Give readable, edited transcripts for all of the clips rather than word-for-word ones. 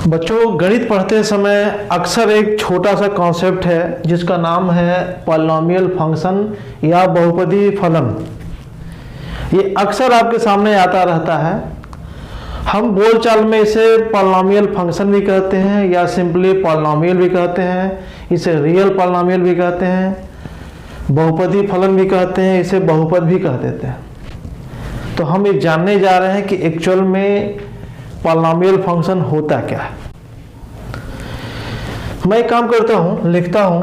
बच्चों, गणित पढ़ते समय अक्सर एक छोटा सा कॉन्सेप्ट है जिसका नाम है पॉलिनोमियल फंक्शन या बहुपदी फलन। ये अक्सर आपके सामने आता रहता है। हम बोलचाल में इसे पॉलिनोमियल फंक्शन भी कहते हैं या सिंपली पॉलिनोमियल भी कहते हैं, इसे रियल पॉलिनोमियल भी कहते हैं, बहुपदी फलन भी कहते हैं, इसे बहुपद भी कह देते हैं। तो हम ये जानने जा रहे हैं कि एक्चुअल में पॉलिनोमियल फंक्शन होता क्या है। मैं एक काम करता हूं, लिखता हूं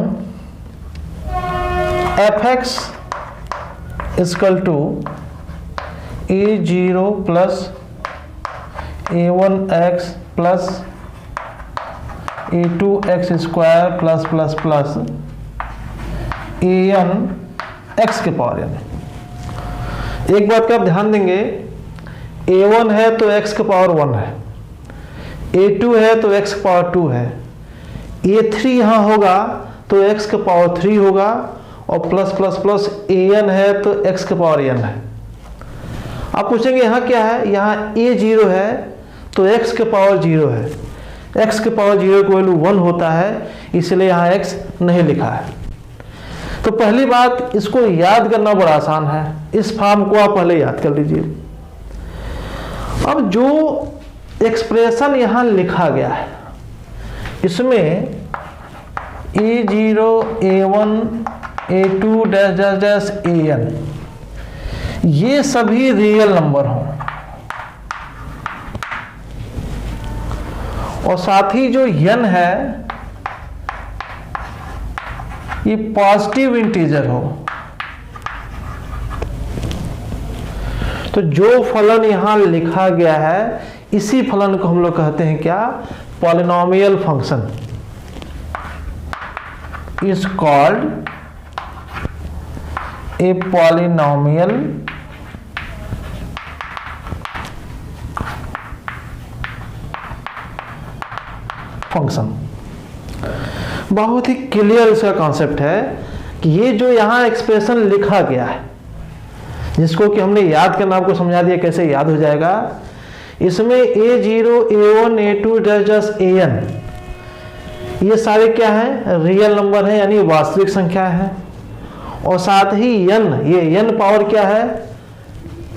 f(x) = a0 plus a1x plus a2x square plus plus plus an x के पावर n। एक बात का आप ध्यान देंगे, a1 है तो x के पावर 1 है, a2 है तो x के पावर 2 है, a3 यहाँ होगा तो x के पावर 3 होगा और प्लस प्लस प्लस an है तो x के पावर n है। आप पूछेंगे यहाँ क्या है, यहाँ a0 है तो x के पावर 0 है, x के पावर 0 की वैल्यू 1 होता है, इसलिए यहाँ x नहीं लिखा है। तो पहली बात, इसको याद करना बड़ा आसान है, इस फॉर्म को आप पहले याद कर लीजिए। अब जो एक्सप्रेशन यहाँ लिखा गया है इसमें a0 a1 a2 dash dash dash an ये सभी रियल नंबर हों और साथ ही जो n है ये पॉजिटिव इंटीजर हो। तो जो फलन यहां लिखा गया है इसी फलन को हम लोग कहते हैं क्या, polynomial function is called a polynomial function. बहुत ही क्लियर इसका कॉन्सेप्ट है कि ये जो यहाँ एक्सप्रेशन लिखा गया है जिसको कि हमने याद करना आपको समझा दिया कैसे याद हो जाएगा। इसमें a0 a1 a2 dash dash an ये सारे क्या हैं, रियल नंबर है यानी वास्तविक संख्या है। और साथ ही n, ये n पावर क्या है,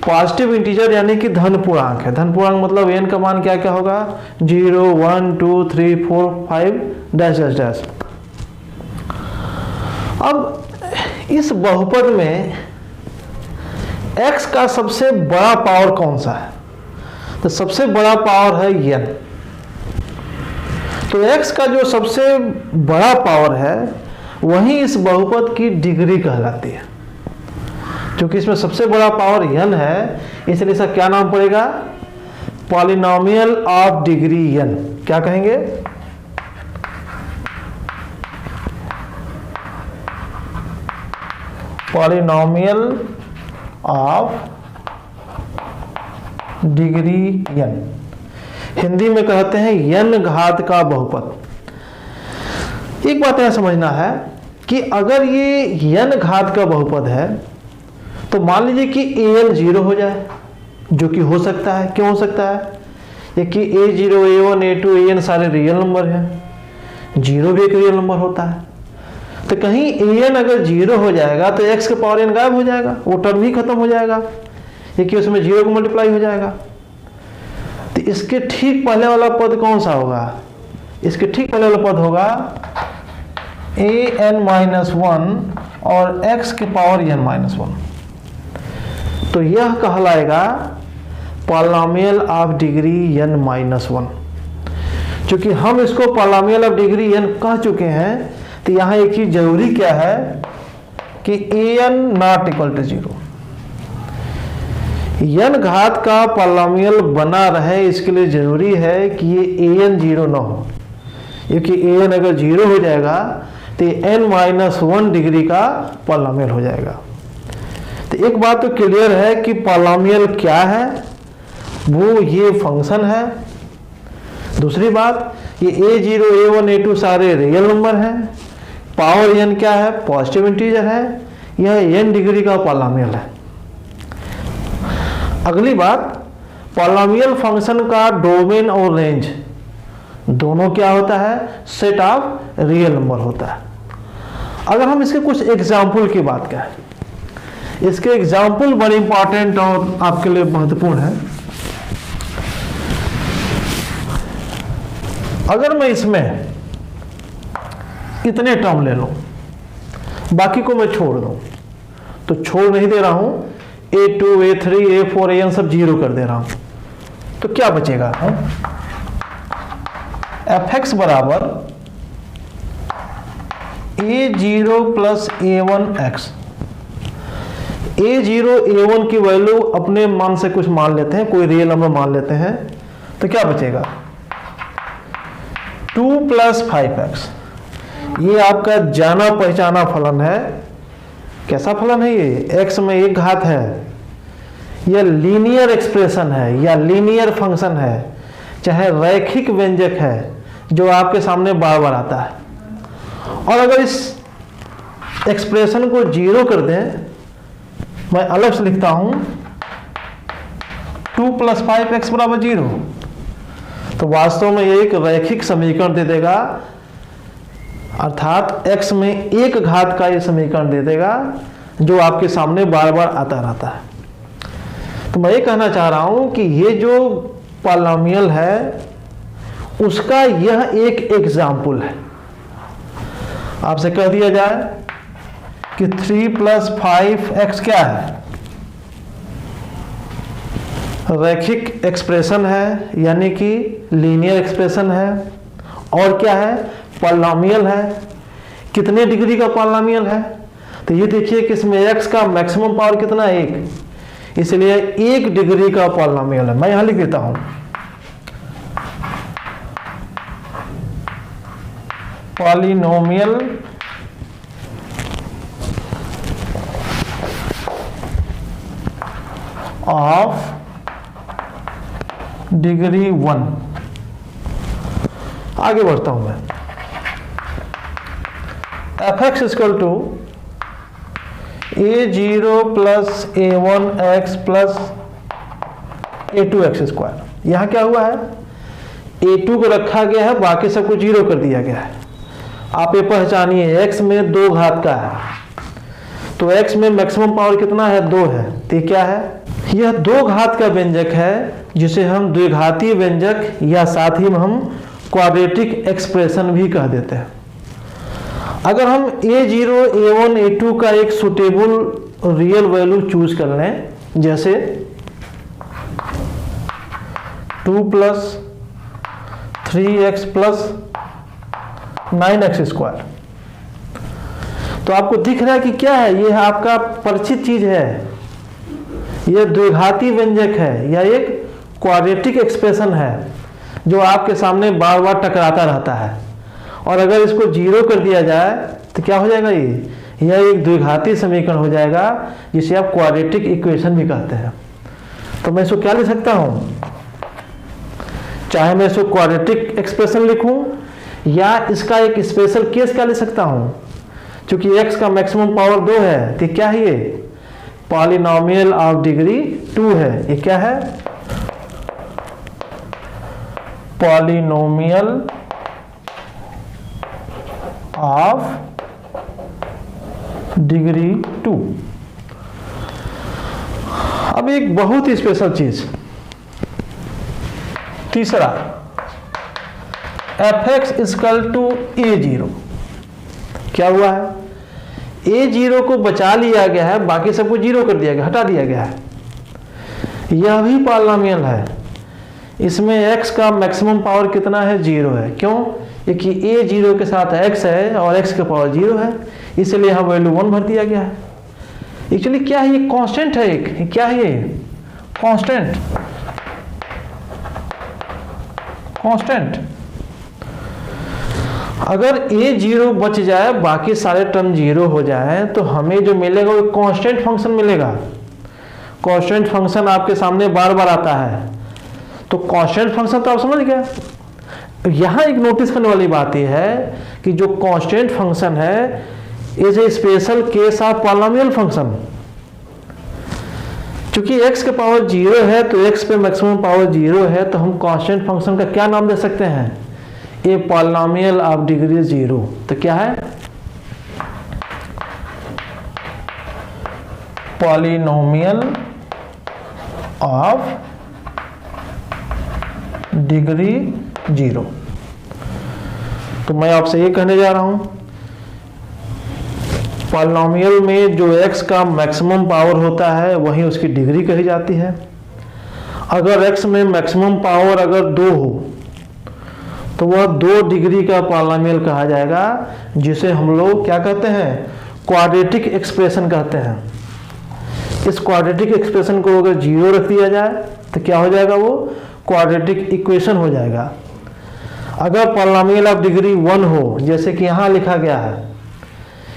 पॉजिटिव इंटीजर यानी कि धन पूर्णांक है। धन पूर्णांक मतलब n का मान क्या क्या होगा, 0 1 2 3 4 5 डैश डैश डैश। अब इस बहुपद में x का सबसे बड़ा पावर कौन सा है, तो सबसे बड़ा पावर है n। तो x का जो सबसे बड़ा पावर है वही इस बहुपद की डिग्री कहलाती है। क्योंकि इसमें सबसे बड़ा पावर n है इसलिए इसका क्या नाम पड़ेगा, पॉलिनोमियल ऑफ डिग्री n। क्या कहेंगे, polynomial of degree n। Hindi में कहते हैं n घात का बहुपद। एक बात यह समझना है कि अगर ये n घात का बहुपद है तो मान लीजिए कि an 0 हो जाए, जो कि हो सकता है। क्यों हो सकता है, ये कि a0 a1 a2 an सारे रियल नंबर हैं, 0 भी एक रियल नंबर होता है। तो कहीं an अगर 0 हो जाएगा तो x के पावर n गायब हो जाएगा, वो टर्म ही खत्म हो जाएगा, ये कि उसमें 0 को मल्टीप्लाई हो जाएगा। तो इसके ठीक पहले वाला पद कौन सा होगा, इसके ठीक पहले वाला पद होगा an-1 और x के पावर n-1। तो यह कहलाएगा पॉलिनोमियल ऑफ डिग्री n-1। चूंकि हम इसको पॉलिनोमियल ऑफ डिग्री n कह चुके हैं तो यहाँ एक चीज जरूरी क्या है कि an not equal to 0। n घात का पॉलिनोमियल बना रहे इसके लिए जरूरी है कि ये an 0 ना हो, क्योंकि an अगर 0 हो जाएगा तो n-1 डिग्री का पॉलिनोमियल हो जाएगा। तो एक बात तो क्लियर है कि पॉलिनोमियल क्या है, वो ये फंक्शन है। दूसरी बात, ये a0 a1 a2 सारे रियल नंबर हैं, पावर n क्या है, पॉजिटिव इंटीजर है, यह n डिग्री का पॉलिनोमियल है। अगली बात, पॉलिनोमियल फंक्शन का डोमेन और रेंज दोनों क्या होता है, सेट ऑफ रियल नंबर होता है। अगर हम इसके कुछ एग्जाम्पल की बात करें, इसके एग्जाम्पल बड़े इंपॉर्टेंट और आपके लिए महत्वपूर्ण है। अगर मैं इसमें इतने टर्म ले लूं, बाकी को मैं छोड़ दूं, तो छोड़ नहीं दे रहा हूं, A2, A3, A4, AN सब जीरो कर दे रहा हूं, तो क्या बचेगा, fx बराबर A0 plus A1x। A0 A1 की वैल्यू अपने मान से कुछ मान लेते हैं, कोई रियल नंबर मान लेते हैं, तो क्या बचेगा 2 प्लस 5x। ये आपका जाना पहचाना फलन है। कैसा फलन है ये, x में एक घात है, यह लीनियर एक्सप्रेशन है या लीनियर फंक्शन है, चाहे रैखिक व्यंजक है जो आपके सामने बार बार आता है। और अगर इस एक्सप्रेशन को जीरो कर दें, मैं अलग से लिखता हूं 2 प्लस 5x बराबर 0, तो वास्तव में ये एक रैखिक समीकरण दे देगा, अर्थात x में एक घात का ये समीकरण दे देगा जो आपके सामने बार बार आता रहता है। तो मैं ये कहना चाह रहा हूं कि ये जो पॉलिनोमियल है उसका यह एक एग्जाम्पल है। आपसे कह दिया जाए कि 3 प्लस 5x क्या है, रैखिक एक्सप्रेशन है, यानी कि लीनियर एक्सप्रेशन है, और क्या है, पॉलिनोमियल है। कितने डिग्री का पॉलिनोमियल है, तो ये देखिए कि इसमें x का मैक्सिमम पावर कितना है, 1, इसलिए 1 डिग्री का पॉलिनोमियल है। मैं यहां लिख देता हूं पॉलिनोमियल ऑफ डिग्री 1। आगे बढ़ता हूं मैं, fx equal to A0 plus A1x plus A2x square. यहां क्या हुआ है, A2 को रखा गया है, बाकी सबको जीरो कर दिया गया है। आप ये पहचानिए x में 2 घात का है, तो x में मैक्सिमम पावर कितना है, 2 है, तो ये क्या है, यह 2 घात का व्यंजक है जिसे हम द्विघातीय व्यंजक या साथ ही में हम क्वाड्रेटिक एक्सप्रेशन भी कह देते हैं। अगर हम A0, A1, A2 का एक सुटेबल रियल वैल्यू चूज कर लें, जैसे 2 plus 3x plus 9x square, तो आपको दिख रहा है कि क्या है, यह आपका परिचित चीज है, यह द्विघाती व्यंजक है या एक क्वाड्रेटिक एक्सप्रेशन है जो आपके सामने बार बार टकराता रहता है। और अगर इसको जीरो कर दिया जाए तो क्या हो जाएगा, यह एक द्विघाती समीकरण हो जाएगा जिसे आप क्वाड्रेटिक इक्वेशन भी कहते हैं। तो मैं इसको क्या लिख सकता हूं, चाहे मैं इसको क्वाड्रेटिक एक्सप्रेशन लिखूं या इसका एक स्पेशल केस क्या लिख सकता हूं, क्योंकि x का मैक्सिमम पावर 2 है, तो क्या है, ये पॉलिनोमियल ऑफ डिग्री 2 है। ये क्या है, पॉलिनोमियल ऑफ डिग्री 2। अब एक बहुत ही स्पेशल चीज, तीसरा, fx इक्वल टू A0। क्या हुआ है, A0 को बचा लिया गया है, बाकी सबको जीरो कर दिया गया, हटा दिया गया है। यह भी पॉलिनोमियल है, इसमें x का मैक्सिमम पावर कितना है, 0 है। क्यों, क्योंकि A0 के साथ x है और x का पावर 0 है, इसलिए यहाँ वैल्यू 1 भर दिया गया है। एक्चुअली क्या है, ये कांस्टेंट है, एक क्या है, ये कांस्टेंट, कांस्टेंट। अगर A0 बच जाए, बाकी सारे टर्म 0 हो जाए, तो हमें जो मिलेगा वो कांस्टेंट फंक्शन मिलेगा। कांस्टेंट फंक्शन आपके सामने बार बार आता है, तो कांस्टेंट फंक्शन तो आप समझ गए। यहां एक नोटिस करने वाली बात यह है कि जो कांस्टेंट फंक्शन है is a special case of polynomial function. क्योंकि x का पावर 0 है, तो x पे मैक्सिमम पावर 0 है, तो हम कांस्टेंट फंक्शन का क्या नाम दे सकते हैं, ए पॉलिनोमियल ऑफ डिग्री 0। तो क्या है? Polynomial of degree 0। तो मैं आपसे ये कहने जा रहा हूं, पॉलिनोमियल में जो x का मैक्सिमम पावर होता है वही उसकी डिग्री कही जाती है। अगर x में मैक्सिमम पावर अगर 2 हो तो वह 2 डिग्री का पॉलिनोमियल कहा जाएगा, जिसे हम लोग क्या कहते हैं? क्वाड्रेटिक एक्सप्रेशन कहते हैं। इस क्वाड्रेटिक एक्सप्रेशन को अगर 0 रख दिया जाए तो क्या हो जाएगा? वो क्वाड्रेटिक इक्वेशन हो जाएगा। अगर पॉलिनोमियल ऑफ डिग्री 1 हो, जैसे कि यहाँ लिखा गया है,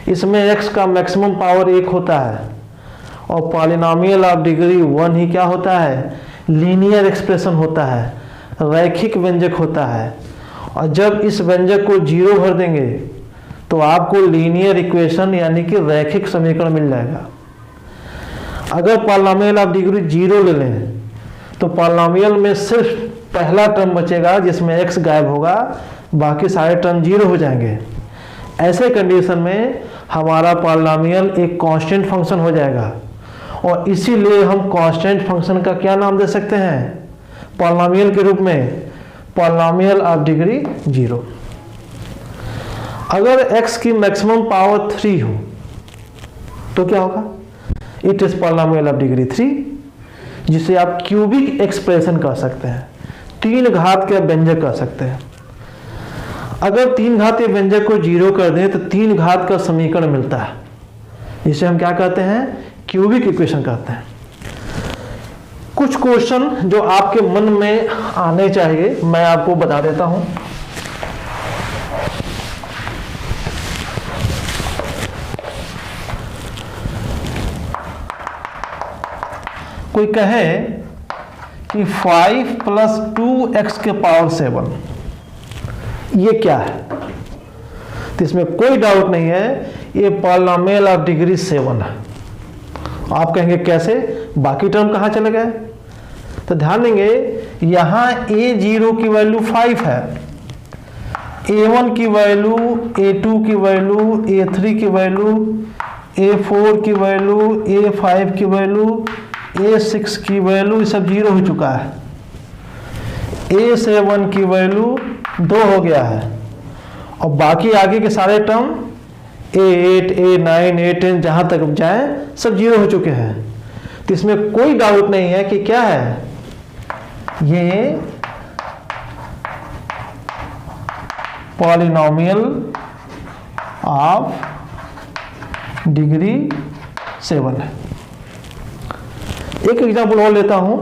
इसमें x का मैक्सिमम पावर 1 होता है और पॉलिनोमियल ऑफ डिग्री 1 ही क्या होता है? लीनियर एक्सप्रेशन होता है, रैखिक व्यंजक होता है। और जब इस व्यंजक को 0 भर देंगे तो आपको लीनियर इक्वेशन यानी कि रैखिक समीकरण मिल जाएगा। अगर पॉलिनोमियल ऑफ डिग्री 0 ले लें तो पॉलिनोमियल में सिर्फ पहला टर्म बचेगा जिसमें x गायब होगा, बाकी सारे टर्म 0 हो जाएंगे। ऐसे कंडीशन में हमारा पॉलिनोमियल एक कांस्टेंट फंक्शन हो जाएगा और इसीलिए हम कांस्टेंट फंक्शन का क्या नाम दे सकते हैं पॉलिनोमियल के रूप में? Polynomial of degree 0। अगर x की मैक्सिमम पावर 3 हो तो क्या होगा? It is polynomial of degree 3, जिसे आप क्यूबिक एक्सप्रेशन कह सकते हैं, 3 घात का व्यंजक कह सकते हैं। अगर 3 घात के व्यंजक को 0 कर दें तो 3 घात का समीकरण मिलता है, जिसे हम क्या कहते हैं? क्यूबिक इक्वेशन कहते हैं। कुछ क्वेश्चन जो आपके मन में आने चाहिए मैं आपको बता देता हूं। कोई कहे कि 5 + 2x के पावर 7 ये क्या है? तो इसमें कोई डाउट नहीं है, ये पॉलिनोमियल ऑफ डिग्री 7 है। आप कहेंगे कैसे? बाकी टर्म कहाँ चले गए? तो ध्यान देंगे, यहाँ a0 की वैल्यू 5 है, a1 की वैल्यू, a2 की वैल्यू, a3 की वैल्यू, a4 की वैल्यू, a5 की वैल्यू, a6 की वैल्यू, ये सब 0 हो चुका है। a7 की वैल्यू 2 हो गया है और बाकी आगे के सारे टर्म a8, a9, a10 जहां तक जाएं सब 0 हो चुके हैं। तो इसमें कोई डाउट नहीं है कि क्या है, ये पॉलिनोमियल ऑफ डिग्री 7 है। एक एग्जांपल और लेता हूं।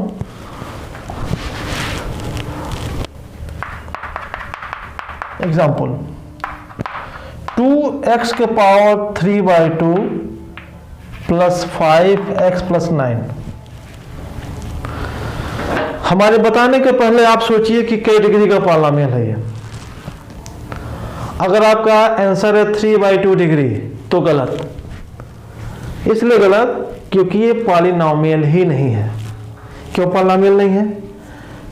एग्जांपल 2x के पावर 3/2 + 5x + 9। हमारे बताने के पहले आप सोचिए कि कई डिग्री का पॉलिनोमियल है ये। अगर आपका आंसर है 3/2 डिग्री तो गलत। इसलिए गलत क्योंकि ये पॉलिनोमियल ही नहीं है। क्यों पॉलिनोमियल नहीं है?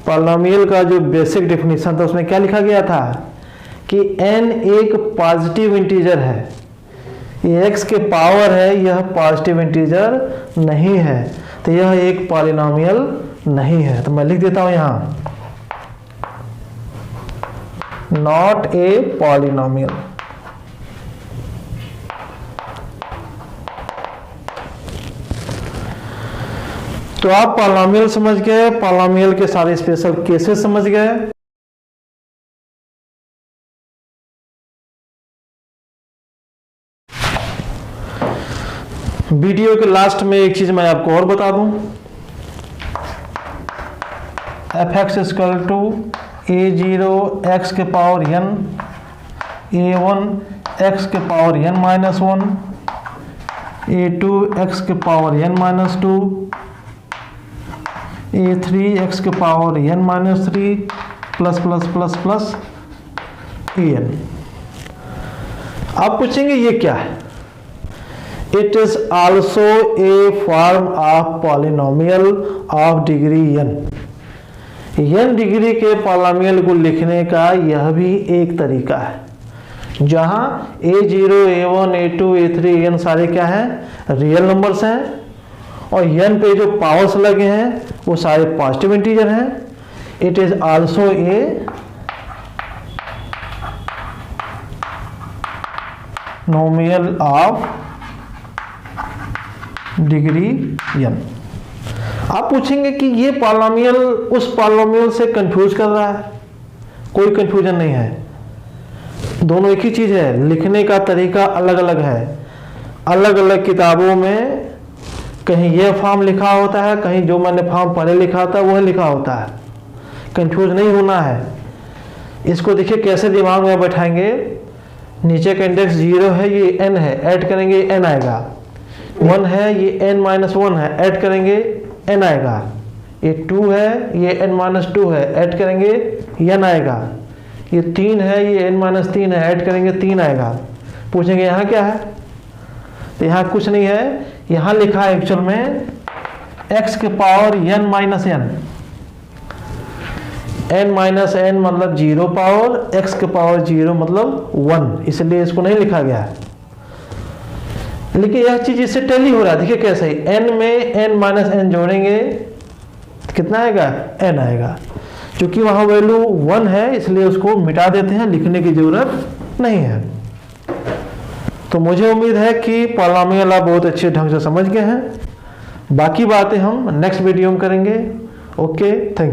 पॉलिनोमियल का जो बेसिक डेफिनेशन था उसमें क्या लिखा गया था कि n एक पॉजिटिव इंटीजर है, ये x के पावर है, यह पॉजिटिव इंटीजर नहीं है, तो यह एक पॉलिनोमियल नहीं है। तो मैं लिख देता हूं यहां नॉट ए पॉलिनोमियल। तो आप पॉलिनोमियल समझ गए, पॉलिनोमियल के सारे स्पेशल केसेस समझ गए। वीडियो के लास्ट में एक चीज मैं आपको और बता दूं, f(x) = a0 x के पावर n, a1 x के पावर n-1, a2 x के पावर n-2, a3 x के पावर n-3 प्लस an। आप पूछेंगे ये क्या है? It is also a form of polynomial of degree n। n degree के पॉलिनोमियल को लिखने का यह भी एक तरीका है, जहां a0, a1, a2, a3, an सारे क्या हैं, रियल नंबर्स हैं, और n पे जो पावर्स लगे हैं वो सारे पॉजिटिव इंटीजर हैं। It is also a नोमियल of degree n। आप पूछेंगे कि ये पॉलिनोमियल उस पॉलिनोमियल से कंफ्यूज कर रहा है? कोई कंफ्यूजन नहीं है, दोनों एक ही चीज है, लिखने का तरीका अलग अलग है। अलग अलग किताबों में कहीं यह फॉर्म लिखा होता है, कहीं जो मैंने फॉर्म पहले लिखा था वह लिखा होता है। कंफ्यूज नहीं होना है। इसको देखिए कैसे दिमाग में बैठाएंगे। नीचे का इंडेक्स 0 है, ये n है, ऐड करेंगे n आएगा। 1 है, ये n-1 है, ऐड करेंगे n आएगा। ये 2 है, ये n-2 है, ऐड करेंगे n आएगा। ये 3 है, ये n-3 है, ऐड करेंगे 3 आएगा। पूछेंगे यहाँ क्या है? तो यहाँ कुछ नहीं है, यहाँ लिखा है एक्चुअल में x के power n minus n। n minus n मतलब 0 पावर, x के पावर 0 मतलब 1, इसलिए इसको नहीं लिखा गया है। लेकिन यह चीज इससे टैली हो रहा है। देखिए कैसे, n में n माइनस n जोड़ेंगे कितना आएगा, n आएगा। क्योंकि वहां वैल्यू 1 है इसलिए उसको मिटा देते हैं, लिखने की जरूरत नहीं है। तो मुझे उम्मीद है कि पॉलिनोमियल आप बहुत अच्छे ढंग से समझ गए हैं। बाकी बातें हम नेक्स्ट वीडियो में करेंगे। Okay, thank you.